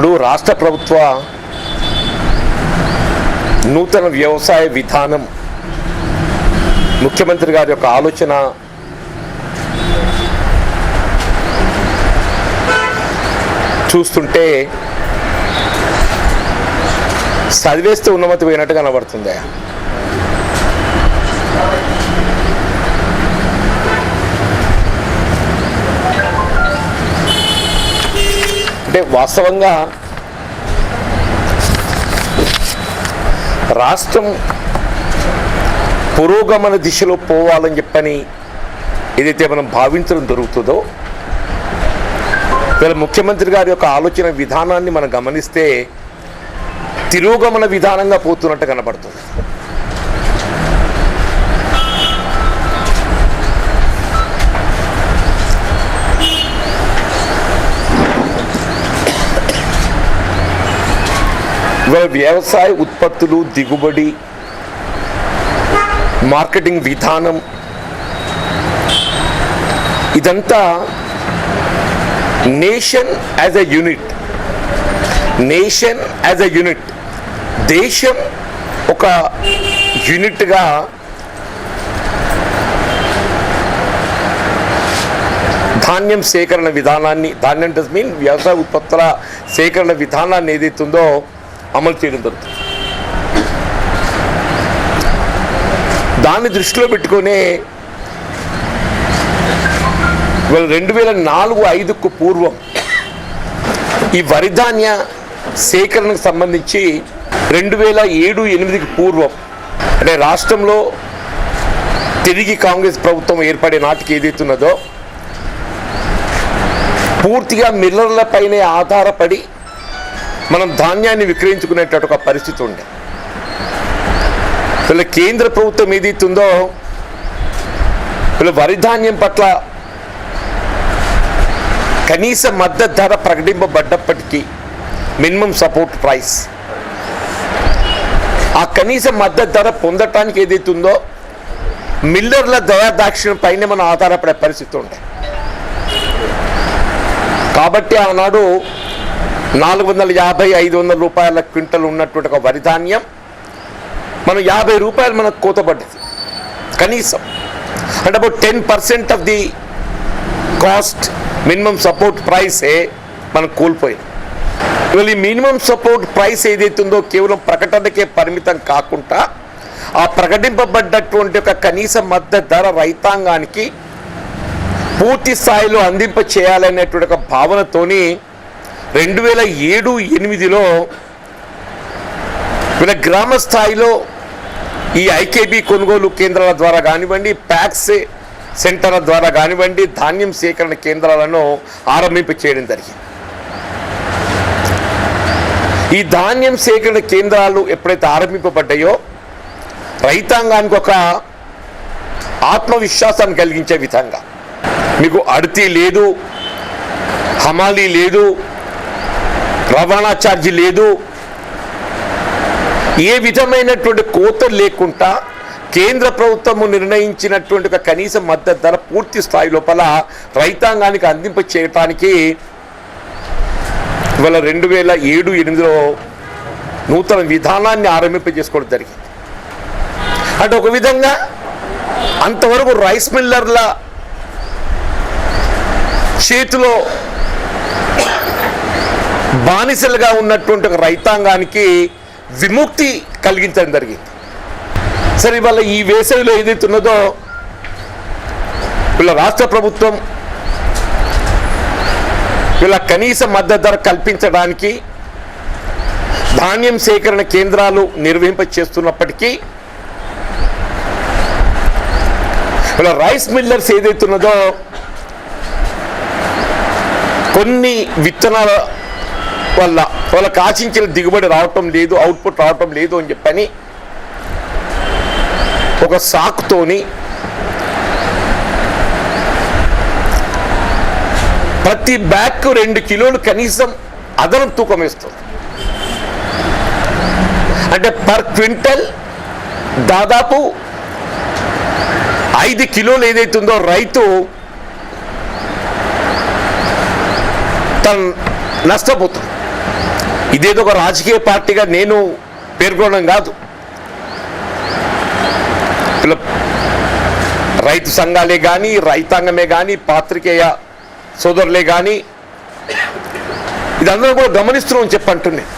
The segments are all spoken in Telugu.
ఇప్పుడు రాష్ట్ర ప్రభుత్వ నూతన వ్యవసాయ విధానం ముఖ్యమంత్రి గారి యొక్క ఆలోచన చూస్తుంటే చదివేస్తే ఉన్నమతి పోయినట్టు కనబడుతుంది. అంటే వాస్తవంగా రాష్ట్రం పురోగమన దిశలో పోవాలని చెప్పని ఏదైతే మనం భావించడం జరుగుతుందో, వీళ్ళ ముఖ్యమంత్రి గారి యొక్క ఆలోచన విధానాన్ని మనం గమనిస్తే తిరోగమన విధానంగా పోతున్నట్టు కనబడుతుంది. ఇవాళ వ్యవసాయ ఉత్పత్తులు, దిగుబడి, మార్కెటింగ్ విధానం ఇదంతా nation as a unit, nation as a unit, దేశం ఒక యూనిట్గా ధాన్యం సేకరణ విధానాన్ని, ధాన్యం డస్ మీన్ వ్యవసాయ ఉత్పత్తుల సేకరణ విధానాన్ని ఏదైతుందో అమలు చేయడం జరుగుతుంది. దాన్ని దృష్టిలో పెట్టుకునే ఇవాళ 2004-05కు పూర్వం ఈ వరి ధాన్య సేకరణకు సంబంధించి 2007-08కి పూర్వం అంటే రాష్ట్రంలో తిరిగి కాంగ్రెస్ ప్రభుత్వం ఏర్పడే నాటికి ఏదైతున్నదో పూర్తిగా మిల్లర్ల పైనే ఆధారపడి మనం ధాన్యాన్ని విక్రయించుకునేటట్టు ఒక పరిస్థితి ఉండే. వీళ్ళ కేంద్ర ప్రభుత్వం ఏదైతుందో వీళ్ళ వరి ధాన్యం పట్ల కనీస మద్దతు ధర ప్రకటింపబడ్డప్పటికీ మినిమం సపోర్ట్ ప్రైస్, ఆ కనీస మద్దతు ధర పొందటానికి ఏదైతుందో మిల్లర్ల దయాదాక్షిణ్యం పైన మనం ఆధారపడే పరిస్థితి ఉండే. కాబట్టి ఆనాడు 450-500 రూపాయల క్వింటల్ ఉన్నటువంటి ఒక వరి ధాన్యం మనం 50 రూపాయలు మనకు కోతపడ్డది కనీసం. అంటే about 10% of the cost minimum support ప్రైసే మనం కోల్పోయింది. ఇవాళ ఈ మినిమం సపోర్ట్ ప్రైస్ ఏదైతుందో కేవలం ప్రకటనకే పరిమితం కాకుండా ఆ ప్రకటింపబడ్డటువంటి ఒక కనీస మద్దతు ధర రైతాంగానికి పూర్తి స్థాయిలో అందింప చేయాలనేటువంటి ఒక భావనతోని 2007-08లో వీళ్ళ గ్రామ స్థాయిలో ఈ ఐకేబీ కొనుగోలు కేంద్రాల ద్వారా కానివ్వండి, ప్యాక్స్ సెంటర్ల ద్వారా కానివ్వండి ధాన్యం సేకరణ కేంద్రాలను ఆరంభింప చేయడం జరిగింది. ఈ ధాన్యం సేకరణ కేంద్రాలు ఎప్పుడైతే ఆరంభింపబడ్డాయో రైతాంగానికి ఒక ఆత్మవిశ్వాసాన్ని కలిగించే విధంగా, మీకు అడితి లేదు, హమాలీ లేదు, రవాణా ఛార్జీ లేదు, ఏ విధమైనటువంటి కోతలు లేకుండా కేంద్ర ప్రభుత్వము నిర్ణయించినటువంటి ఒక కనీస మద్దతు ధర పూర్తి స్థాయి లోపల రైతాంగానికి అందింప చేయటానికి ఇవాళ 2007-08లో నూతన విధానాన్ని ఆరంభింపజేసుకోవడం జరిగింది. అంటే ఒక విధంగా అంతవరకు రైస్ మిల్లర్ల చేతిలో బానిసలుగా ఉన్నటువంటి ఒక రైతాంగానికి విముక్తి కలిగించడం జరిగింది. సరే, ఇవాళ ఈ వేసవిలో ఏదైతున్నదో వీళ్ళ రాష్ట్ర ప్రభుత్వం వీళ్ళ కనీస మద్దతు ధర కల్పించడానికి ధాన్యం సేకరణ కేంద్రాలు నిర్వహింప చేస్తున్నప్పటికీ వీళ్ళ రైస్ మిల్లర్స్ ఏదైతున్నదో కొన్ని విత్తనాల వల్ల వాళ్ళకి ఆశించిన దిగుబడి రావటం లేదు, అవుట్పుట్ రావటం లేదు అని చెప్పని ఒక సాకుతోని ప్రతి బ్యాగ్ 2 కిలోలు కనీసం అదనం తూకం వేస్తుంది. అంటే పర్ క్వింటల్ దాదాపు 5 కిలోలు ఏదైతుందో రైతు తను నష్టపోతుంది. ఇదేదో ఒక రాజకీయ పార్టీగా నేను పేర్కొనడం కాదు. ఇలా రైతు సంఘాలే కానీ, రైతాంగమే కానీ, పాత్రికేయ సోదరులే కానీ ఇదందరూ కూడా గమనిస్తున్నాం చెప్పంటున్నాను.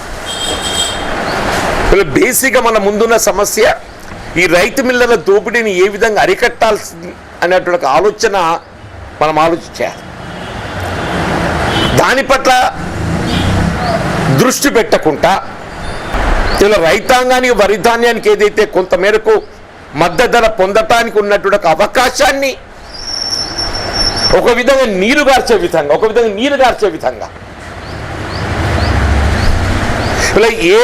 ఇలా బేసిక్గా మన ముందున్న సమస్య ఈ రైతు మిల్లల దోపిడీని ఏ విధంగా అరికట్టాల్సి అనేటువంటి ఆలోచన మనం ఆలోచించాలి. దాని పట్ల దృష్టి పెట్టకుండా ఇలా రైతాంగానికి వరి ధాన్యానికి ఏదైతే కొంత మేరకు మద్దతు ధర పొందటానికి ఉన్నటువంటి అవకాశాన్ని ఒక విధంగా నీరు గార్చే విధంగా ఇలా ఏ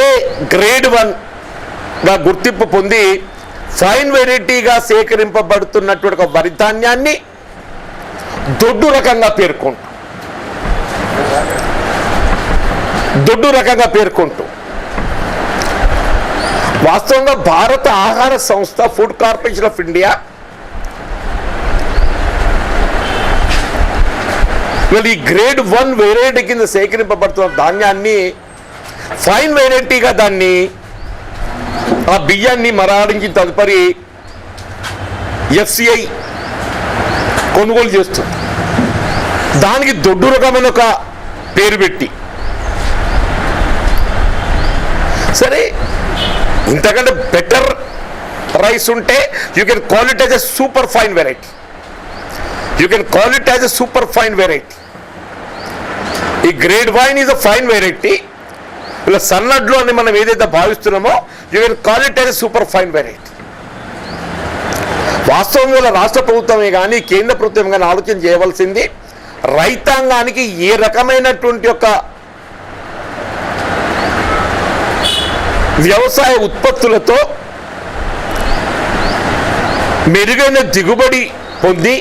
గ్రేడ్ 1గా గుర్తింపు పొంది ఫైన్ వెరైటీగా సేకరింపబడుతున్నటువంటి వరి ధాన్యాన్ని దొడ్డు రకంగా పేర్కొంటూ వాస్తవంగా భారత ఆహార సంస్థ ఫుడ్ కార్పొరేషన్ ఆఫ్ ఇండియా ఈ గ్రేడ్ 1 వెరైటీ కింద సేకరింపబడుతున్న ధాన్యాన్ని ఫైన్ వెరైటీగా దాన్ని ఆ బియ్యాన్ని మరాడించి తదుపరి FCI కొనుగోలు చేస్తుంది. దానికి దొడ్డు రకమైన ఒక పేరు పెట్టి సరే ఇంతకంటే బెటర్ రైస్ ఉంటే you can call it as a super fine variety. ఈ grade 1 is a fine variety. ఇలా సన్నడ్లు అని మనం ఏదైతే భావిస్తున్నామో you can call it as a super fine variety. వాస్తవంగా రాష్ట్ర ప్రభుత్వమే కానీ కేంద్ర ప్రభుత్వం కానీ ఆలోచన చేయవలసింది రైతాంగానికి ఏ రకమైనటువంటి ఒక వ్యవసాయ ఉత్పత్తులతో మెరుగైన దిగుబడి పొంది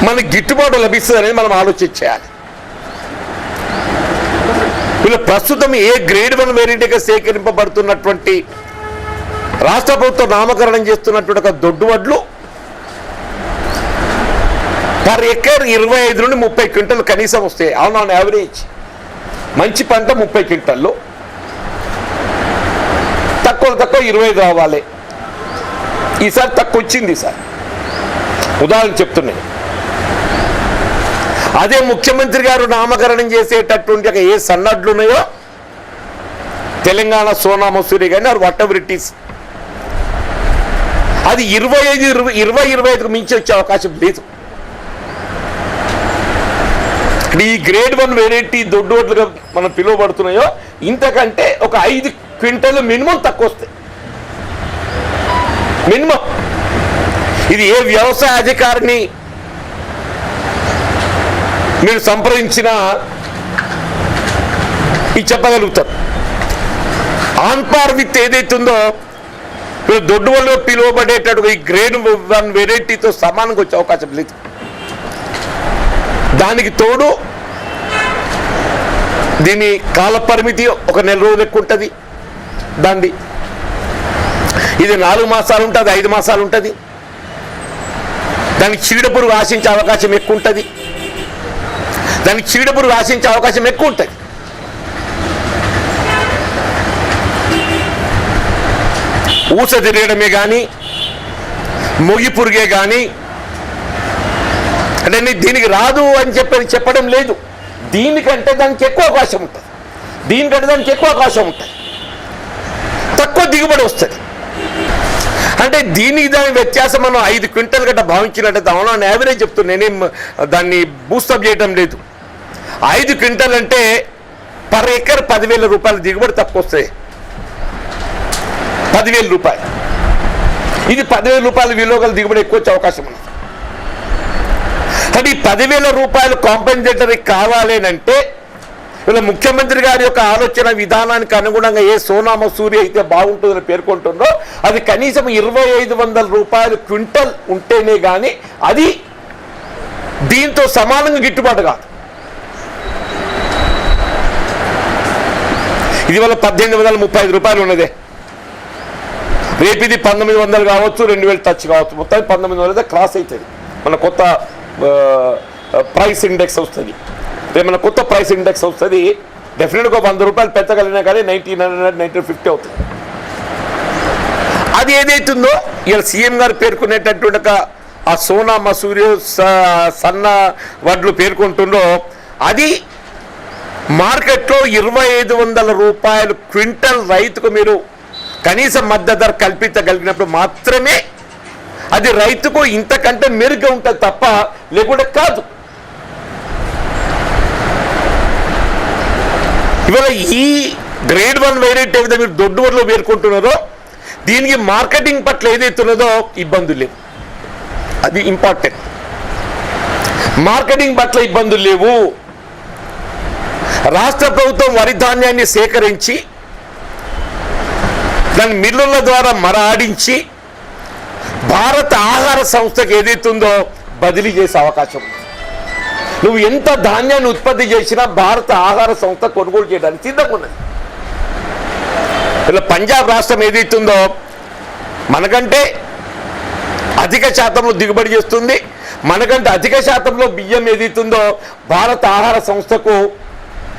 మనకి గిట్టుబాటు లభిస్తుంది అనేది మనం ఆలోచించాలి. ఇలా ప్రస్తుతం ఏ గ్రేడ్ 1 వెరైటీగా సేకరింపబడుతున్నటువంటి రాష్ట్ర ప్రభుత్వం నామకరణం చేస్తున్నటువంటి ఒక దొడ్డు వడ్లు పర్ ఎకర్ 25 నుండి 30 క్వింటల్ కనీసం వస్తాయి. ఆన్ యావరేజ్ మంచి పంట 30 క్వింటల్లో, తక్కువ 25 రావాలి. ఈసారి తక్కువ వచ్చింది సార్, ఉదాహరణ చెప్తున్నాను. అదే ముఖ్యమంత్రి గారు నామకరణం చేసేటటువంటి ఏ సన్నడ్లు ఉన్నాయో తెలంగాణ సోనా మసూరి కానీ or whatever it is, అది 25 మించి వచ్చే అవకాశం లేదు. ఈ గ్రేడ్ 1 వెరైటీ దొడ్డు వడ్లుగా మనం పిలువబడుతున్నాయో ఇంతకంటే ఒక 5 క్వింటల్ మినిమం తక్కువ వస్తాయి, మినిమం. ఇది ఏ వ్యవసాయ అధికారిని మీరు సంప్రదించినా ఇది చెప్పగలుగుతారు. ఆన్ పార్ విత్ ఏదైతుందో దొడ్డు వడ్లుగా పిలువబడేటటువంటి ఈ గ్రేడ్ 1 వెరైటీతో సమానంగా వచ్చే అవకాశం లేదు. దానికి తోడు దీని కాల పరిమితి ఒక నెల రోజులు ఎక్కువ ఉంటుంది. దాన్ని ఇది 4 మాసాలు ఉంటుంది, 5 మాసాలు ఉంటుంది. దానికి చీడపురుగు ఆశించే అవకాశం ఎక్కువ ఉంటుంది. ఊస తిరగడమే కానీ మొగి పురుగే కానీ అంటే దీనికి రాదు అని చెప్పడం లేదు. దీనికంటే దానికి ఎక్కువ అవకాశం ఉంటుంది, తక్కువ దిగుబడి వస్తుంది. అంటే దీనికి దాని వ్యత్యాసం మనం 5 క్వింటల్ గట్ట భావించినట్టయితే అవునా యావరేజ్ చెప్తున్నా, నేనేం దాన్ని బూస్టప్ చేయడం లేదు. 5 క్వింటల్ అంటే పర్ ఎకర్ 10,000 రూపాయల దిగుబడి తక్కువ వస్తాయి. 10,000 రూపాయలు, ఇది 10,000 రూపాయల విలువ గల దిగుబడి ఎక్కువ వచ్చే అవకాశం ఉంది. అంటే ఈ 10,000 రూపాయలు కాంపెన్సేటరీ కావాలి అంటే ఇలా ముఖ్యమంత్రి గారి యొక్క ఆలోచన విధానానికి అనుగుణంగా ఏ సోనా మసూరి అయితే బాగుంటుందని పేర్కొంటుందో అది కనీసం 2,500 రూపాయలు క్వింటల్ ఉంటేనే కానీ అది దీంతో సమానంగా గిట్టుబాటు కాదు. ఇది వల్ల 1,835 రూపాయలు ఉన్నదే, రేపు ఇది 1,900 కావచ్చు, 2,000 టచ్ కావచ్చు, మొత్తం 1,900 క్రాస్ అవుతుంది. మన కొత్త ప్రైస్ ఇండెక్స్ వస్తుంది, రేపు మన కొత్త ప్రైస్ ఇండెక్స్ వస్తుంది. డెఫినెట్గా 100 రూపాయలు పెంచగలిగినా కానీ 1900 1950 అవుతుంది. అది ఏదైతుందో ఇలా సీఎం గారు పేర్కొనేటటువంటి ఆ సోనా మసూరి సన్న వడ్లు పేర్కొంటుందో అది మార్కెట్లో 2500 రూపాయలు క్వింటల్ రైతుకు మీరు కనీస మద్దతు ధర కల్పించగలిగినప్పుడు మాత్రమే అది రైతుకు ఇంతకంటే మెరుగ్గా ఉంటుంది తప్ప లేకుంటే కాదు. ఇవాళ ఈ గ్రేడ్ 1 వెరైటీ ఏదైతే మీరు దొడ్డు వడ్లు పేర్కొంటున్నారో దీనికి మార్కెటింగ్ పట్ల ఏదైతున్నదో ఇబ్బందులు లేవు. అది ఇంపార్టెంట్. మార్కెటింగ్ పట్ల ఇబ్బందులు లేవు. రాష్ట్ర ప్రభుత్వం వరి ధాన్యాన్ని సేకరించి దాని మిల్లుల ద్వారా ఆడించి భారత ఆహార సంస్థకు ఏదైతుందో బదిలీ చేసే అవకాశం ఉంది. నువ్వు ఎంత ధాన్యాన్ని ఉత్పత్తి చేసినా భారత ఆహార సంస్థ కొనుగోలు చేయడానికి సిద్ధంగా ఉన్నది. ఇలా పంజాబ్ రాష్ట్రం ఏదైతుందో మనకంటే అధిక శాతంలో దిగుబడి చేస్తుంది. మనకంటే అధిక శాతంలో బియ్యం ఏదైతుందో భారత ఆహార సంస్థకు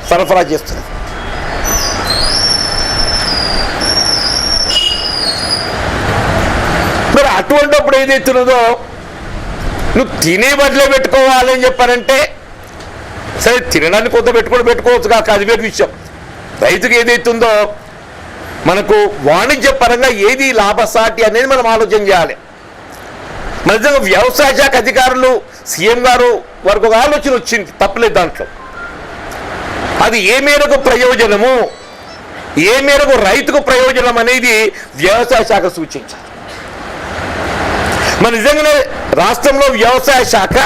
సరఫరా చేస్తుంది. మరి అటువంటిప్పుడు ఏదైతున్నదో నువ్వు తినే బదిలే పెట్టుకోవాలని చెప్పారంటే సరే, తినడానికి కొంత పెట్టుకోవచ్చు కాక అది వేరే విషయం. రైతుకు ఏదైతుందో మనకు వాణిజ్య పరంగా ఏది లాభసాటి అనేది మనం ఆలోచన చేయాలి. మన నిజంగా వ్యవసాయ శాఖ అధికారులు సీఎం గారు వారికి ఒక ఆలోచన వచ్చింది, తప్పలేదు దాంట్లో. అది ఏ మేరకు ప్రయోజనము, ఏ మేరకు రైతుకు ప్రయోజనం అనేది వ్యవసాయ శాఖ సూచించాలి. మన నిజంగానే రాష్ట్రంలో వ్యవసాయ శాఖ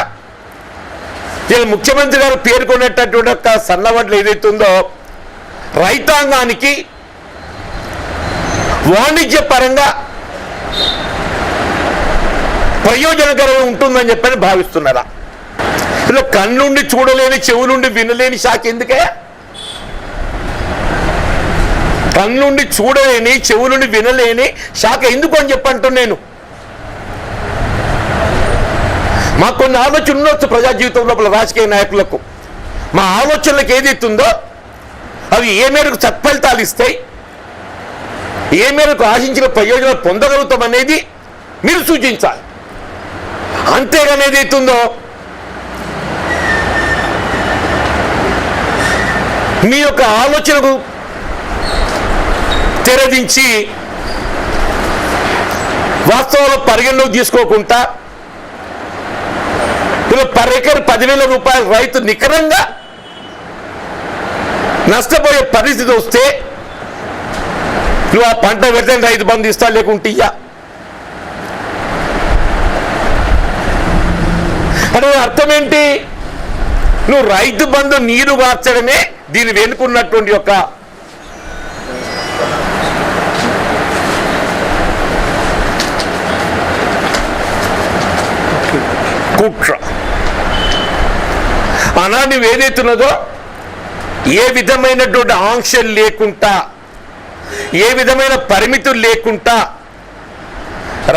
ముఖ్యమంత్రి గారు పేర్కొనేటటువంటి సన్నవడ్లు ఏదైతుందో రైతాంగానికి వాణిజ్య పరంగా ప్రయోజనకరంగా ఉంటుందని చెప్పని భావిస్తున్నారా? ఇలా కన్నుండి చూడలేని చెవులుండి వినలేని శాఖ ఎందుకే? కన్నుండి చూడలేని చెవులుండి వినలేని శాఖ ఎందుకు అని చెప్పంటున్నాను నేను. మాకు కొన్ని ఆలోచనలు ఉండొచ్చు ప్రజా జీవితం లోపల రాజకీయ నాయకులకు. మా ఆలోచనలకు ఏదైతుందో అవి ఏ మేరకు సత్ఫలితాలు ఇస్తాయి, ఏ మేరకు ఆశించిన ప్రయోజనాలు పొందగలుగుతాం అనేది మీరు సూచించాలి. అంతేగాని ఏదైతుందో మీ యొక్క ఆలోచనకు తెరదించి వాస్తవంలో పరిగణలోకి తీసుకోకుండా పర్ ఎకర్ 10,000 రూపాయలు రైతు నికరంగా నష్టపోయే పరిస్థితి వస్తే నువ్వు ఆ పంట పెడితే రైతు బంధు ఇస్తా లేకుంటే ఇయ్యా అంటే అర్థం ఏంటి? నువ్వు రైతు బంధు నీరు మార్చడమే దీన్ని వెనుకున్నటువంటి యొక్క కుట్ర. అలా నువ్వు ఏదైతున్నదో ఏ విధమైనటువంటి ఆంక్షలు లేకుండా, ఏ విధమైన పరిమితులు లేకుండా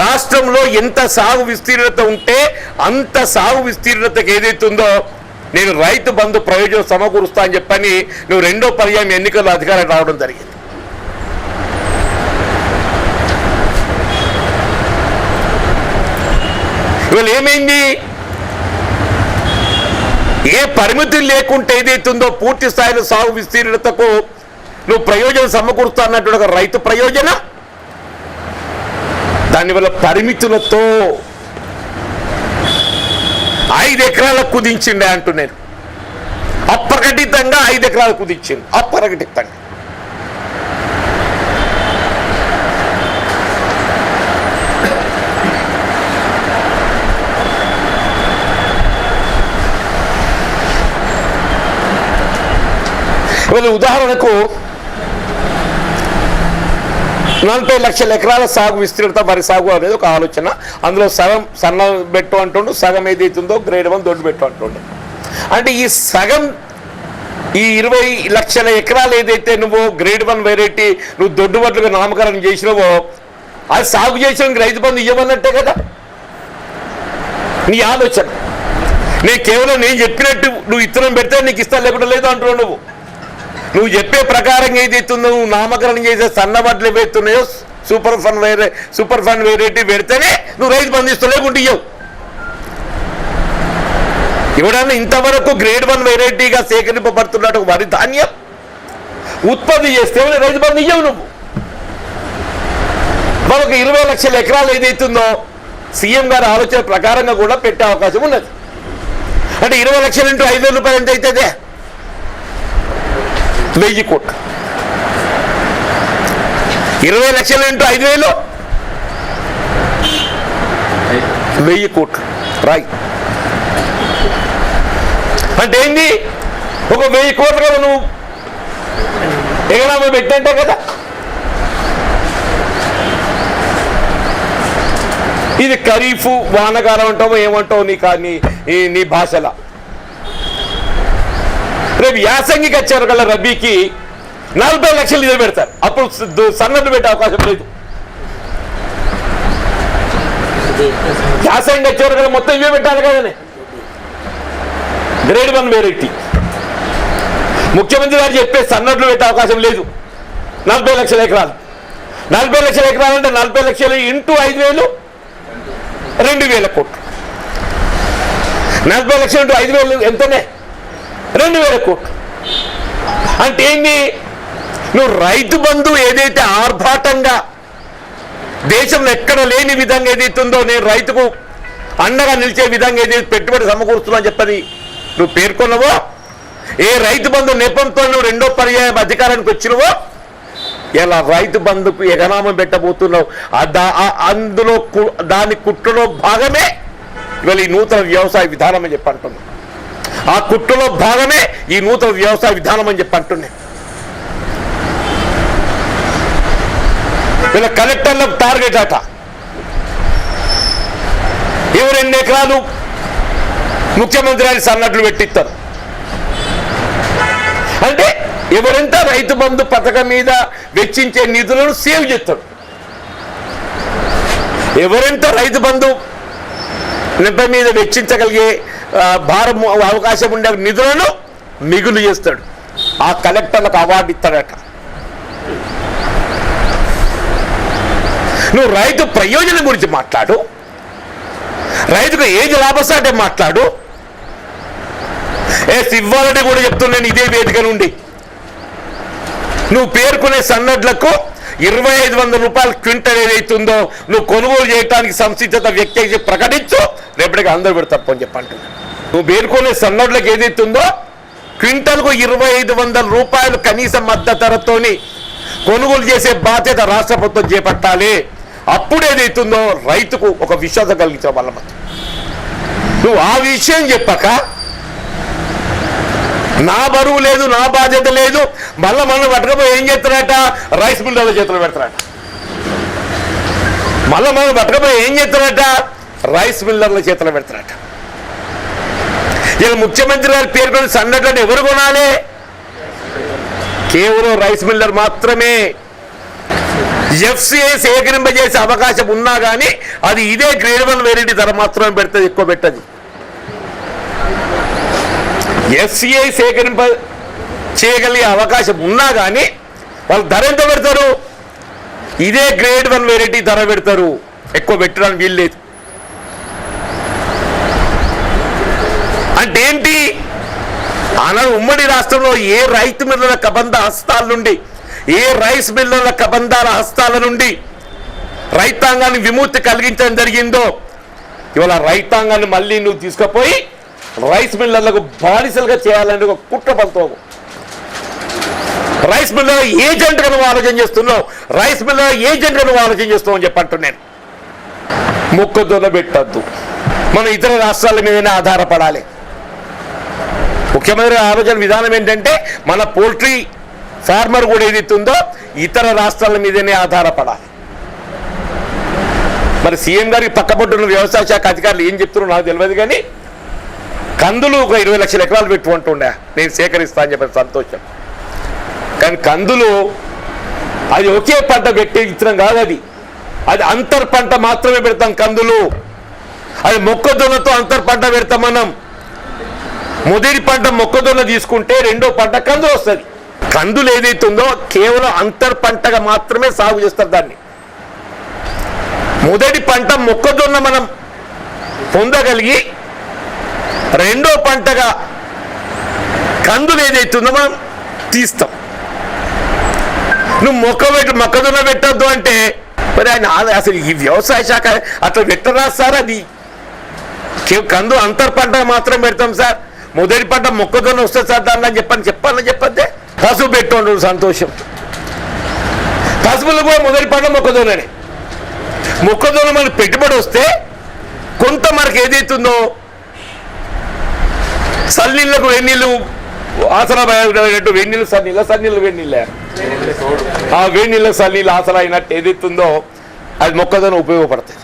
రాష్ట్రంలో ఎంత సాగు విస్తీర్ణత ఉంటే అంత సాగు విస్తీర్ణతకు ఏదైతుందో నేను రైతు బంధు ప్రయోజనం సమకూరుస్తా అని చెప్పని నువ్వు రెండో పర్యాయం ఎన్నికల్లో అధికారం రావడం జరిగింది. ఇవాళ ఏమైంది? ఏ పరిమితులు లేకుంటే ఏదైతుందో పూర్తి స్థాయిలో సాగు విస్తీర్ణతకు నువ్వు ప్రయోజనం సమకూరుస్తా అన్నట్టు ఒక రైతు ప్రయోజనం, దానివల్ల పరిమితులతో 5 ఎకరాలకు కుదించిండే అంటూ నేను అప్రకటితంగా 5 ఎకరాలకు కుదించింది. అప్రకటితంగా ఉదాహరణకు 40 లక్షల ఎకరాల సాగు విస్తీర్ణత వరి సాగు అనేది ఒక ఆలోచన. అందులో సగం సన్న బెట్టు అంటుండు, సగం ఏదైతుందో గ్రేడ్ 1 దొడ్డు బెట్టు అంటుండే. అంటే ఈ సగం ఈ 20 లక్షల ఎకరాలు ఏదైతే నువ్వు గ్రేడ్ 1 వెరైటీ నువ్వు దొడ్డు వడ్లుగా నామకరణం చేసినావో అది సాగు చేసిన రైతు బంధు ఇవ్వమన్నట్టే కదా నీ ఆలోచన. నేను కేవలం నేను చెప్పినట్టు నువ్వు ఇత్తనం పెడితే నీకు ఇస్తా లేకుండా లేదు అంటున్నావు. నువ్వు నువ్వు చెప్పే ప్రకారం ఏదైతుందో నువ్వు నామకరణం చేసే సన్నబడ్లు ఏవైతున్నాయో సూపర్ ఫండ్ వెరైటీ పెడితేనే నువ్వు రైతు బంధిస్తూ లేకుంటే ఇవ్వవు. ఇవ్వడానికి ఇంతవరకు గ్రేడ్ 1 వెరైటీగా సేకరింపబడుతున్నట్టు వరి ధాన్యం ఉత్పత్తి చేస్తే రైతు బంధు ఇవ్వవు. నువ్వు మనకు 20 లక్షల ఎకరాలు ఏదైతుందో సీఎం గారి ఆలోచన ప్రకారంగా కూడా పెట్టే అవకాశం ఉన్నది. అంటే 20 లక్షలు ఇంటూ 5,000 రూపాయలు ఎంత అవుతుంది? 1000 కోట్లు. 20 లక్షలు ఇంటూ 5,000 1000 కోట్లు. రైట్ అంటే ఏంది? ఒక 1000 కోట్లు కదా నువ్వు ఎగనామా పెట్టినట్టే కదా. ఇది ఖరీఫ్ వానకాలం అంటావు ఏమంటావు నీ భాషలో. రేపు యాసంగికి వచ్చారు కదా రబీకి 40 లక్షలు ఇదే పెడతారు. అప్పుడు సన్నడ్లు పెట్టే అవకాశం లేదు. యాసంగి వచ్చారు కదా మొత్తం ఇవే పెట్టాలి కదనే. గ్రేడ్ 1 వెరైటీ ముఖ్యమంత్రి గారు చెప్పే సన్నడ్లు పెట్టే అవకాశం లేదు. 40 లక్షల ఎకరాలు 40 లక్షల ఎకరాలు అంటే 40 లక్షలు ఇంటూ 5,000 2,000 కోట్లు. 40 లక్షలు ఇంటూ 5,000 ఎంతనే? 2,000 కోట్లు. అంటే ఏంటి? నువ్వు రైతు బంధు ఏదైతే ఆర్భాటంగా దేశంలో ఎక్కడ లేని విధంగా ఏదైతుందో నేను రైతుకు అండగా నిలిచే విధంగా ఏదైతే పెట్టుబడి సమకూరుస్తున్నా చెప్పని నువ్వు పేర్కొన్నావో, ఏ రైతు బంధు నెపంతో నువ్వు రెండో పర్యాయం అధికారానికి వచ్చినవో ఇలా రైతు బంధుకు ఎగనామం పెట్టబోతున్నావు. అందులో దాని కుట్రలో భాగమే ఇవాళ ఈ నూతన వ్యవసాయ విధానం అని చెప్పి అంటున్నావు. ఆ కుట్రలో భాగమే ఈ నూతన వ్యవసాయ విధానం అని చెప్పి అంటున్నాయి. వీళ్ళ కలెక్టర్లకు టార్గెట్ అట. ఎవరు ఎన్ని ఎకరాలు ముఖ్యమంత్రి గారి సన్నడ్లు పెట్టిస్తారు అంటే ఎవరెంత రైతు బంధు పథకం మీద వెచ్చించే నిధులను సేవ్ చేస్తాడు. ఎవరెంత రైతు బంధు నెప మీద వెచ్చించగలిగే భారం అవకాశం ఉండే నిధులను మిగులు చేస్తాడు. ఆ కలెక్టర్లకు అవార్డు ఇస్తాడట. నువ్వు రైతు ప్రయోజనం గురించి మాట్లాడు, రైతుకు ఏది లాభసాటే మాట్లాడు. ఇవ్వాలంటే కూడా చెప్తున్నాను ఇదే వేదిక నుండి, నువ్వు పేర్కొనే సన్నడ్లకు 2,500 రూపాయలు క్వింటల్ ఏదైతుందో నువ్వు కొనుగోలు చేయడానికి సంసిద్ధత వ్యక్తి ప్రకటించు. రేపటికి అందరూ పెడతారు అని చెప్పంటున్నా. నువ్వు పేర్కొనే సన్నడ్లకు ఏదైతుందో క్వింటల్కు 2,500 రూపాయలు కనీస మద్దతు ధరతోని కొనుగోలు చేసే బాధ్యత రాష్ట్ర ప్రభుత్వం చేపట్టాలి. అప్పుడు ఏదైతుందో రైతుకు ఒక విశ్వాసం కలిగించడం వల్ల నువ్వు ఆ విషయం చెప్పక నా బరువు లేదు, నా బాధ్యత లేదు, మళ్ళీ మనం పట్టుకపోయి ఏం చేస్తారట? రైస్ మిల్లర్ల చేతులు పెడతారట. మళ్ళీ మనం పట్టుకపోయి ఏం చేస్తారట? రైస్ మిల్లర్ల చేతులు పెడతారట. ఇలా ముఖ్యమంత్రి గారి పేర్కొని సన్నడ్లను ఎవరు కొనాలి? కేవలం రైస్ మిల్లర్ మాత్రమే. ఎఫ్సిఐ సేకరింపజేసే అవకాశం ఉన్నా కానీ అది ఇదే గ్రేడ్ 1 వెరైటీ ధర మాత్రమే పెడుతుంది, ఎక్కువ పెట్టదు. ఎఫ్సిఐ సేకరింప చేయగలిగే అవకాశం ఉన్నా కానీ వాళ్ళు ధర ఎంత పెడతారు? ఇదే గ్రేడ్ 1 వెరైటీ ధర పెడతారు, ఎక్కువ పెట్టడానికి వీల్లేదు. అంటే ఏంటి? ఆనాడు ఉమ్మడి రాష్ట్రంలో ఏ రైతు మిల్లుల కబంధ హస్తాల నుండి, ఏ రైస్ మిల్లుల కబంధాల హస్తాల నుండి రైతాంగాన్ని విముక్తి కలిగించడం జరిగిందో ఇవాళ రైతాంగాన్ని మళ్ళీ నువ్వు తీసుకుపోయి రైస్ మిల్లర్లకు బానిసలుగా చేయాలని ఒక కుట్ర పలుతావు. రైస్ మిల్లర్ ఏజెంట్గా నువ్వు ఆలోచన చేస్తున్నావు, రైస్ మిల్లర్ ఏజెంట్గా నువ్వు ఆలోచన చేస్తున్నావు అని చెప్పంటున్నాను. మొక్కజొన్న పెట్టద్దు, మనం ఇతర రాష్ట్రాల మీదనే ఆధారపడాలి. ముఖ్యమంత్రి ఆలోచన విధానం ఏంటంటే మన పోల్ట్రీ ఫార్మర్ కూడా ఏదైతుందో ఇతర రాష్ట్రాల మీదనే ఆధారపడాలి. మరి సీఎం గారికి పక్కపట్టున్న వ్యవసాయ శాఖ అధికారులు ఏం చెప్తున్నారో నాకు తెలియదు కానీ కందులు ఒక 20 లక్షల ఎకరాలు పెట్టుకుంటుండే నేను సేకరిస్తా అని చెప్పిన సంతోషం. కానీ కందులు అది ఒకే పంట పెట్టే ఇతరం కాదు, అది అంతర్ పంట మాత్రమే పెడతాం. కందులు అది మొక్కజొన్నతో అంతర్ పంట పెడతాం. మనం మొదటి పంట మొక్కజొన్న తీసుకుంటే రెండో పంట కందులు వస్తుంది. కందులు ఏదైతే ఉందో కేవలం అంతర్ పంటగా మాత్రమే సాగు చేస్తారు దాన్ని. మొదటి పంట మొక్కజొన్న మనం పొందగలిగి రెండో పంటగా కందులు ఏదైతే ఉందో మనం తీస్తాం. నువ్వు మొక్కజొన్న పెట్టద్దు అంటే మరి ఆయన అసలు ఈ వ్యవసాయ శాఖ అట్లా పెట్టరా సార్? అది కందు అంతర్ పంట మాత్రం పెడతాం సార్, మొదటి పంట మొక్కజొన్న వస్తుంది సార్ దాన్ని చెప్పాలని చెప్పద్దే. పసుపు పెట్టండు సంతోషం, పసుపులు కూడా మొదటి పంట మొక్కజొన్ననే. మొక్కజొన్న మనకు పెట్టుబడి వస్తే కొంత మనకు ఏదైతుందో సన్నీళ్ళకు వెన్నీళ్ళు ఆసరా అయినట్టు, వెన్నీళ్ళు సన్నీళ్ళు వెన్నీళ్ళే ఆ వేడినీళ్ళ సన్నీళ్ళు ఆసరా అయినట్టు ఏదైతుందో అది మొక్కజొన్న ఉపయోగపడుతుంది.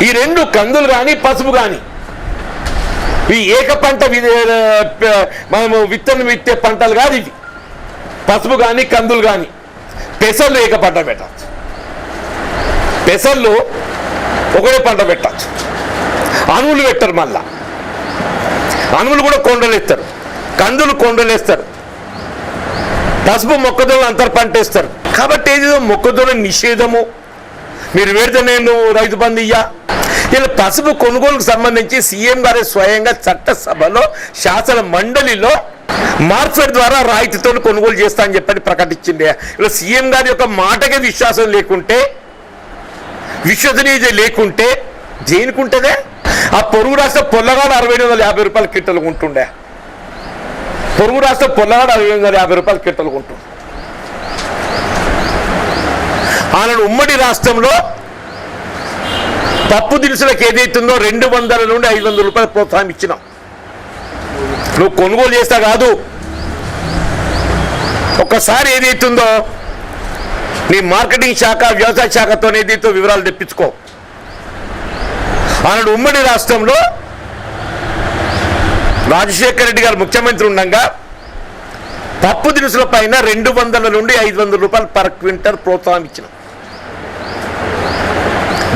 ఈ రెండు కందులు కానీ పసుపు కానీ ఈ ఏక పంట మనము విత్తనం విత్తే పంటలు కాదు ఇవి. పసుపు కానీ కందులు కానీ పెసర్లు ఏక పంట పెట్టచ్చు, పెసర్లు ఒకటే పంట పెట్టచ్చు. అనువులు పెట్టరు, మళ్ళా అనువులు కూడా కొండలు ఎత్తారు, కందులు కొండలు వేస్తారు, పసుపు మొక్కజొన్న అంతర్ పంట వేస్తారు. కాబట్టి ఏదో మొక్కజొన్న నిషేధము మీరు పెడితే నేను రైతు బంధు ఇయ్యా. ఇలా పసుపు కొనుగోలుకు సంబంధించి సీఎం గారు స్వయంగా చట్టసభలో శాసన మండలిలో మార్కెట్ ద్వారా రాయితీతో కొనుగోలు చేస్తా అని చెప్పని ప్రకటించింది. ఇలా సీఎం గారి యొక్క మాటకే విశ్వాసం లేకుంటే, విశ్వసనీయత లేకుంటే దేనికుంటుందే? ఆ పొరుగు రాష్ట్ర పొల్లగాడు 6,250 రూపాయల కిట్టలు ఉంటుండే, పొరుగు రాష్ట్ర పొల్లగాడు 6,250 రూపాయల కిట్టలు ఉంటుంది. ఆనాడు ఉమ్మడి రాష్ట్రంలో పప్పు దినుసులకు ఏదైతుందో 200 నుండి 500 రూపాయలు ప్రోత్సాహం ఇచ్చినాం. నువ్వు కొనుగోలు చేస్తా కాదు, ఒక్కసారి ఏదైతుందో నీ మార్కెటింగ్ శాఖ వ్యవసాయ శాఖతో ఏదైతే వివరాలు తెప్పించుకో. ఆనాడు ఉమ్మడి రాష్ట్రంలో రాజశేఖర రెడ్డి గారు ముఖ్యమంత్రి ఉండగా పప్పు దినుసుల పైన 200 నుండి 500 రూపాయలు పర్ క్వింటల్ ప్రోత్సాహం ఇచ్చినాం.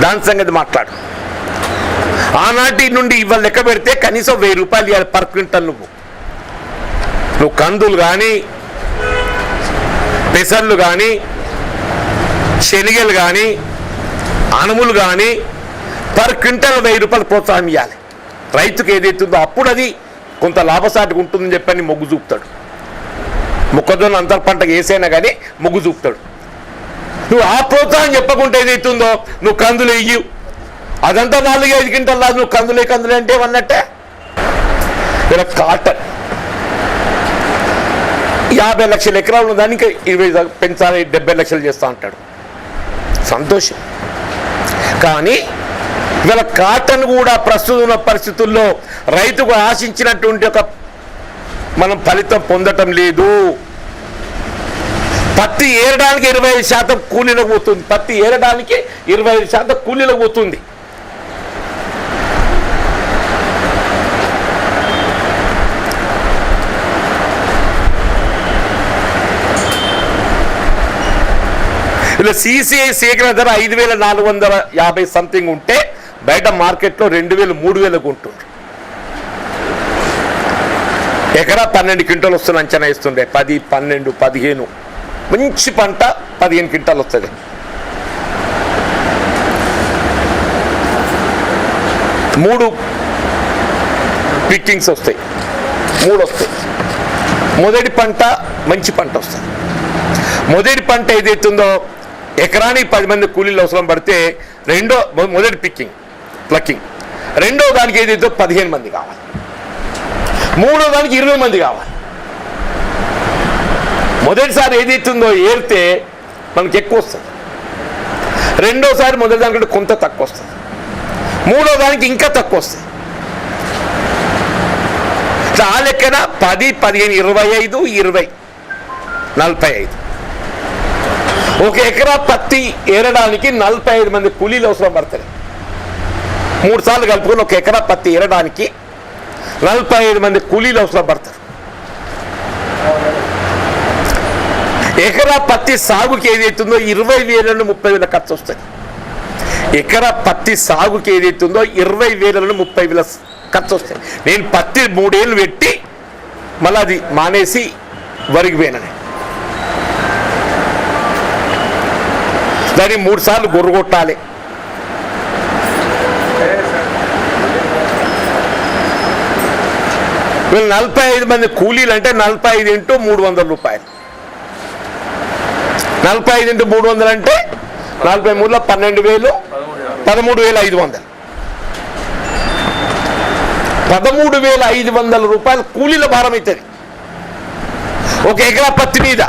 దాని సంగతి మాట్లాడు. ఆనాటి నుండి ఇవాళ లెక్క పెడితే కనీసం 1000 రూపాయలు ఇవ్వాలి పర్ క్వింటల్. నువ్వు కందులు కానీ పెసర్లు కానీ శనగలు కానీ అనుములు కానీ పర్ క్వింటల్ 1000 రూపాయలు ప్రోత్సాహం ఇవ్వాలి రైతుకు ఏదైతుందో. అప్పుడు అది కొంత లాభసాటిగా ఉంటుందని చెప్పని మొగ్గు చూపుతాడు. మొక్కజొన్న అంతర్ పంటకు వేసైనా కానీ మొగ్గు చూపుతాడు. నువ్వు ఆ ప్రోత్సాహం చెప్పకుండా ఏదైతుందో నువ్వు కందులు ఇయ్యి, అదంతా 4-5 క్వింటల్ రాదు. నువ్వు కందులే అంటే అన్నట్టే. ఇలా కాటన్ 50 లక్షల ఎకరాలు ఉన్న దానికి 20 పెంచాలి, 70 లక్షలు చేస్తా అంటాడు. సంతోషం. కానీ ఇవాళ కాటన్ కూడా ప్రస్తుతం ఉన్న పరిస్థితుల్లో రైతుకు ఆశించినటువంటి ఒక మనం ఫలితం పొందటం లేదు. పత్తి ఏరడానికి 25% కూలీలకు పోతుంది, పత్తి ఏరడానికి 25% కూలీలకు పోతుంది. ఇలా CCI సేకరణ ధర 5,450 సంథింగ్ ఉంటే బయట మార్కెట్లో 2,000, 3,000 ఉంటుంది. ఎకరా 12 క్వింటాలు వస్తుంది అంచనా ఇస్తుండే. 10, 12, 15 మంచి పంట 15 క్వింటాలు వస్తుంది. మూడు పిక్కింగ్స్ వస్తాయి, 3 వస్తాయి. మొదటి పంట మంచి పంట వస్తుంది. మొదటి పంట ఏదైతుందో ఎకరానికి 10 మంది కూలీలు అవసరం పడితే మొదటి ప్లక్కింగ్, రెండో దానికి ఏదైతే 15 మంది కావాలి, మూడో దానికి 20 మంది కావాలి. మొదటిసారి ఏదైతుందో ఏరితే మనకి ఎక్కువ వస్తుంది, రెండోసారి మొదటి దానికంటే కొంత తక్కువ వస్తుంది, మూడో దానికి ఇంకా తక్కువ వస్తుంది. ఆ లెక్కన 10, 15, 25, 20, 45. ఒక ఎకరా పత్తి ఏరడానికి 45 మంది కూలీలు అవసరం పడతారు. 3 సార్లు కలుపుకొని ఒక ఎకరా పత్తి ఏరడానికి 45 మంది కూలీలు అవసరం పడతారు. ఎకరా పత్తి సాగుకి ఏదైతుందో 20,000 నుండి 30,000 ఖర్చు వస్తుంది. ఎకరా పత్తి సాగుకి ఏదైతుందో 20,000 నుండి 30,000 ఖర్చు వస్తాయి. నేను పత్తి 3 ఏళ్ళు పెట్టి మళ్ళీ అది మానేసి వరికి పోయినని దాన్ని 3 సార్లు గొర్రు కొట్టాలి. వీళ్ళు 45 మంది కూలీలు అంటే 45 ఇంటూ 300 రూపాయలు. 45 ఇంటూ 300 అంటే 43లో 12,000 13,500 13,500 రూపాయలు కూలీల భారం అవుతుంది 1 ఎకరా పత్తి మీద.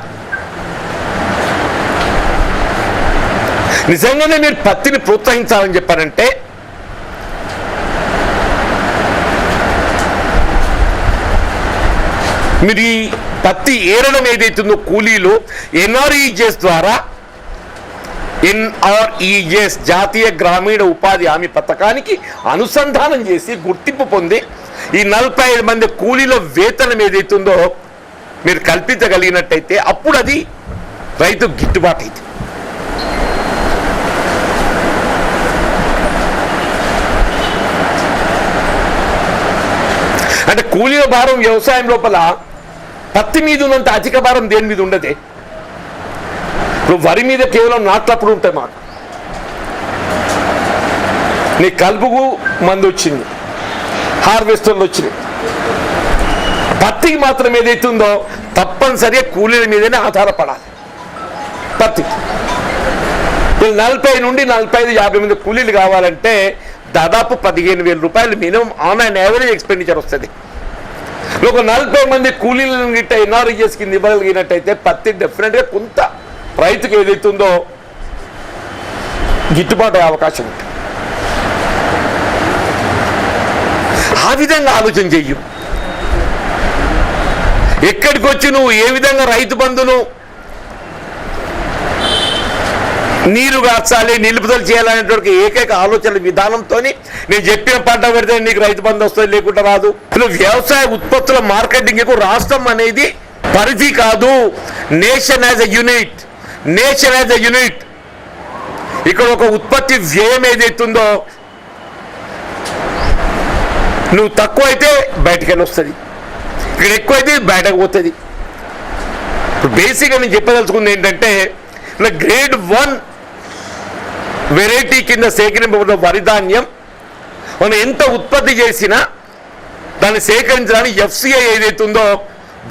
నిజంగానే మీరు పత్తిని ప్రోత్సహించాలని చెప్పారంటే మీరు ఈ పత్తి ఏరడం ఏదైతుందో కూలీలు ఎన్ఆర్ఈజెస్ ద్వారా ఎన్ఆర్ఈజెస్ జాతీయ గ్రామీణ ఉపాధి హామీ పథకానికి అనుసంధానం చేసి గుర్తింపు పొంది ఈ 45 మంది కూలీల వేతనం ఏదైతుందో మీరు కల్పించగలిగినట్టయితే అప్పుడు అది రైతు గిట్టుబాటు అయితే. అంటే కూలీల భారం వ్యవసాయం లోపల పత్తి మీద ఉన్నంత అధిక భారం దేని మీద ఉండదే. ఇప్పుడు వరి మీద కేవలం నాట్లప్పుడు ఉంటాయి మాకు. నీ కలుపుకు మందు వచ్చింది, హార్వెస్టర్లు వచ్చినాయి. పత్తికి మాత్రం ఏదైతుందో తప్పనిసరిగా కూలీల మీదనే ఆధారపడాలి. పత్తి 40 నుండి 45-50 మంది కూలీలు కావాలంటే దాదాపు 15,000 రూపాయలు minimum on and average expenditure వస్తుంది. ఒక 40 మంది కూలీలను గిట్ట ఎన్ఆర్ఈజెస్ కింద ఇవ్వగలిగినట్టయితే పత్తి డెఫినెట్గా కొంత రైతుకు ఏదైతుందో గిట్టుబాటు అయ్యే అవకాశం ఉంటుంది. ఆ విధంగా ఆలోచన చెయ్యు. ఎక్కడికి వచ్చి నువ్వు ఏ విధంగా రైతు బంధును నీరు కాచాలి, నిలుపుదల చేయాలనేటువంటి ఏకైక ఆలోచన విధానంతో నేను చెప్పిన పంట పెడితే నీకు రైతు బంధు వస్తుంది, లేకుండా రాదు. వ్యవసాయ ఉత్పత్తుల మార్కెటింగ్కు రాష్ట్రం అనేది పరిధి కాదు, nation as a unit. Nation as a unit. ఇక్కడ ఒక ఉత్పత్తి వ్యయం ఏదైతుందో నువ్వు తక్కువ అయితే బయటకు వెళ్ళి వస్తుంది, ఇక్కడ ఎక్కువైతే బయటకు పోతుంది. ఇప్పుడు బేసిక్గా నేను చెప్పదలుచుకుంది ఏంటంటే గ్రేడ్ 1 వెరైటీ కింద సేకరింపబడిన వరి ధాన్యం మనం ఎంత ఉత్పత్తి చేసినా దాన్ని సేకరించడానికి ఎఫ్సిఐ ఏదైతుందో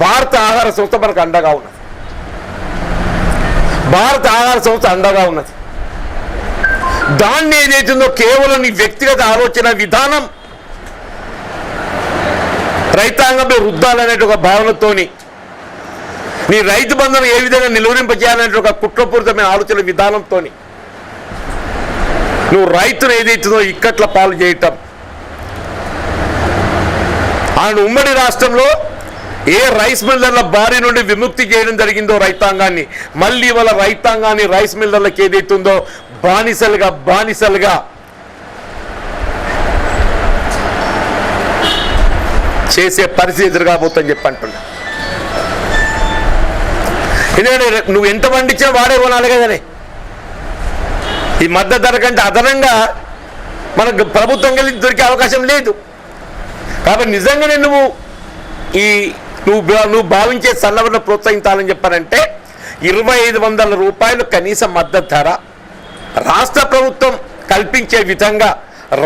భారత ఆహార సంస్థ మనకు అండగా ఉన్నది. భారత ఆహార సంస్థ అండగా ఉన్నది. దాన్ని ఏదైతుందో కేవలం నీ వ్యక్తిగత ఆలోచన విధానం రైతాంగంపై రుద్దాలనే ఒక భావనతోని నీ రైతు బంధును ఏ విధంగా నిలువరింపజేయాలనే ఒక కుట్రపూరితమైన ఆలోచన విధానంతో నువ్వు రైతును ఏదైతుందో ఇక్కట్ల పాలు చేయటం. ఆయన ఉమ్మడి రాష్ట్రంలో ఏ రైస్ మిల్లర్ల బారి నుండి విముక్తి చేయడం జరిగిందో రైతాంగాన్ని, మళ్ళీ వాళ్ళ రైతాంగాన్ని రైస్ మిల్లర్లకు ఏదైతుందో బానిసలుగా చేసే పరిస్థితి ఎదురుగాబోతుందని చెప్పి అంటున్నా. ఎందుకంటే నువ్వు ఎంత పండించినా వాడే కొనాలి కదనే. ఈ మద్దతు ధర కంటే అదనంగా మనకు ప్రభుత్వం కలిసి దొరికే అవకాశం లేదు. కాబట్టి నిజంగానే నువ్వు భావించే సన్నవరణ ప్రోత్సహించాలని చెప్పారంటే 2,500 రూపాయలు కనీస మద్దతు ధర రాష్ట్ర ప్రభుత్వం కల్పించే విధంగా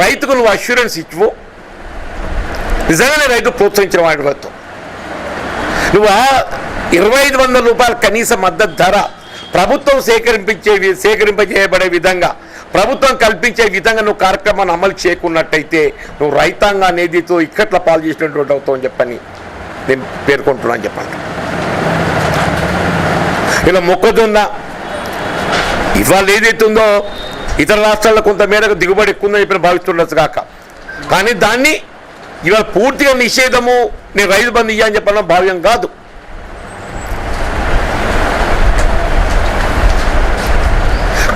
రైతుకు నువ్వు అష్యూరెన్స్ ఇచ్చువు. నిజంగానే రైతు ప్రోత్సహించిన వాడితో నువ్వు 2,500 రూపాయల కనీస మద్దతు ధర ప్రభుత్వం సేకరింపజేయబడే విధంగా ప్రభుత్వం కల్పించే విధంగా నువ్వు కార్యక్రమాన్ని అమలు చేయకున్నట్టయితే నువ్వు రైతాంగాన్ని ఏదైతే ఇక్కట్ల పాలు చేసినటువంటి అవుతావు అని చెప్పని నేను పేర్కొంటున్నాను చెప్పండి. ఇలా మొక్కజొన్న ఇవాళ ఏదైతుందో ఇతర రాష్ట్రాల్లో కొంత మేరకు దిగుబడి ఎక్కువందని చెప్పి భావిస్తుండొచ్చు కాక, కానీ దాన్ని ఇవాళ పూర్తిగా నిషేధము నేను రైతు బంధు ఇయ్యని చెప్పడం భావ్యం కాదు.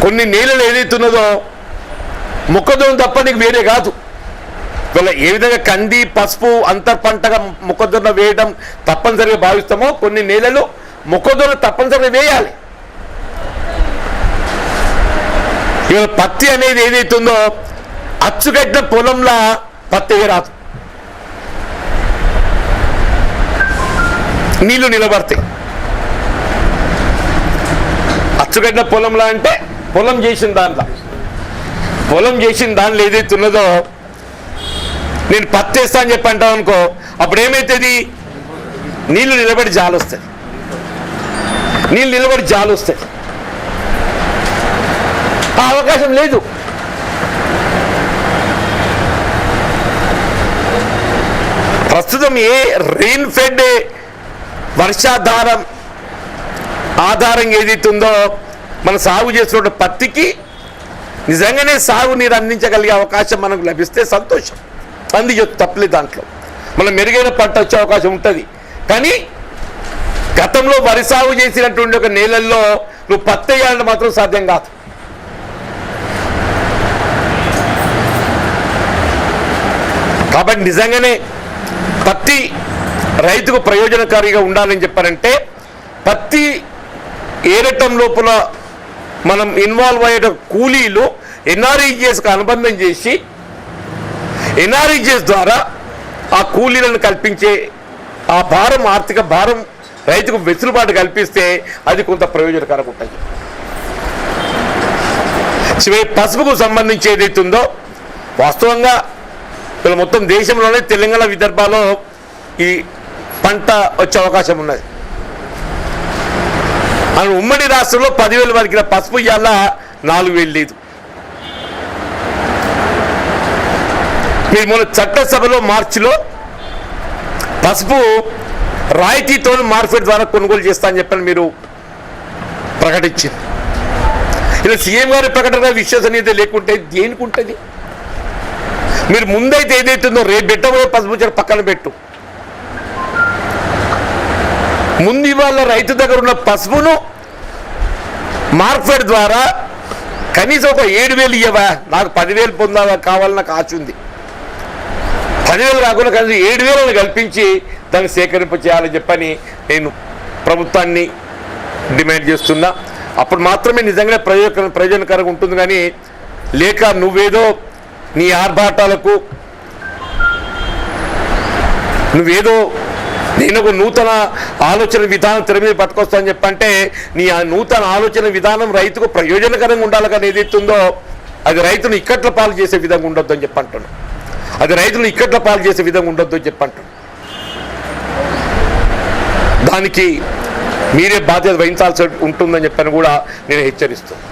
కొన్ని నేలలు ఏదైతున్నదో మొక్కజొన్న తప్ప నీకు వేరే కాదు. ఇవాళ ఏ విధంగా కంది పసుపు అంతర్ పంటగా మొక్కజొన్న వేయడం తప్పనిసరిగా భావిస్తామో కొన్ని నేలలు మొక్కజొన్న తప్పనిసరిగా వేయాలి. ఇవాళ పత్తి అనేది ఏదైతుందో అచ్చుకట్టిన పొలంలో పత్తి రాదు. నీళ్లు నిలబడతాయి. అచ్చుగడ్డ పొలంలో అంటే పొలం చేసిన దాంట్లో ఏదైతే ఉన్నదో నేను పత్తేస్తా అని చెప్పి అంటావు అనుకో, అప్పుడు ఏమవుతుంది, నీళ్లు నిలబడి జాలు వస్తాయి. ఆ అవకాశం లేదు. ప్రస్తుతం ఏ రెయిన్ ఫెడ్ వర్షాధారం ఆధారంగా ఏదైతే ఉందో మనం సాగు చేస్తున్న పత్తికి నిజంగానే సాగునీరు అందించగలిగే అవకాశం మనకు లభిస్తే సంతోషం, తప్పలేదు. దాంట్లో మనం మెరుగైన పంట వచ్చే అవకాశం ఉంటుంది. కానీ గతంలో వరి సాగు చేసినటువంటి ఒక నేలల్లో నువ్వు పత్తి వేయాలంటే మాత్రం సాధ్యం కాదు. కాబట్టి నిజంగానే పత్తి రైతుకు ప్రయోజనకారిగా ఉండాలని చెప్పారంటే పత్తి ఏరటం లోపల మనం ఇన్వాల్వ్ అయ్యే కూలీలు ఎన్ఆర్ఈజిఎస్కి అనుబంధం చేసి ఎన్ఆర్ఈజిఎస్ ద్వారా ఆ కూలీలను కల్పించే ఆ భారం, ఆర్థిక భారం రైతుకు వెసులుబాటు కల్పిస్తే అది కొంత ప్రయోజనకరంగా ఉంటుంది. పసుపుకు సంబంధించి ఏదైతుందో వాస్తవంగా మొత్తం దేశంలోనే తెలంగాణ, విదర్భలో ఈ పంట వచ్చే అవకాశం ఉన్నది. మన ఉమ్మడి రాష్ట్రంలో 10,000 వరకు పసుపు ఇవాళ 4,000 లేదు. మీరు మొన్న చట్టసభలో మార్చిలో పసుపు రాయితీతో మార్కెట్ ద్వారా కొనుగోలు చేస్తా అని చెప్పని మీరు ప్రకటించింది. ఇలా సీఎం గారి ప్రకటన విశ్వసనీయత లేకుంటే దేనికి ఉంటుంది? మీరు ముందైతే ఏదైతుందో రేపు పెట్టబోయే పసుపు చెట్టు పక్కన పెట్టు, ముందు ఇవాళ రైతు దగ్గర ఉన్న పసుపును మార్కెట్ ద్వారా కనీసం ఒక 7,000 ఇవ్వవా, నాకు 10,000 పొందాలా కావాలని నాకు ఆశ ఉంది. 10,000 కాకుండా కనీసం 7,000 కల్పించి దాన్ని సేకరింప చేయాలని చెప్పని నేను ప్రభుత్వాన్ని డిమాండ్ చేస్తున్నా. అప్పుడు మాత్రమే నిజంగానే ప్రయోజనకరంగా ఉంటుంది. కానీ లేక నువ్వేదో నీ ఆర్భాటాలకు నువ్వేదో నేను ఒక నూతన ఆలోచన విధానం తెర మీద పట్టుకొస్తా అని చెప్పంటే నీ ఆ నూతన ఆలోచన విధానం రైతుకు ప్రయోజనకరంగా ఉండాలి. కానీ ఏదైతుందో అది రైతును ఇక్కట్ల పాలు చేసే విధంగా ఉండొద్దు అని చెప్పంటున్నాను. దానికి మీరే బాధ్యత వహించాల్సి ఉంటుందని చెప్పని కూడా నేను హెచ్చరిస్తున్నాను.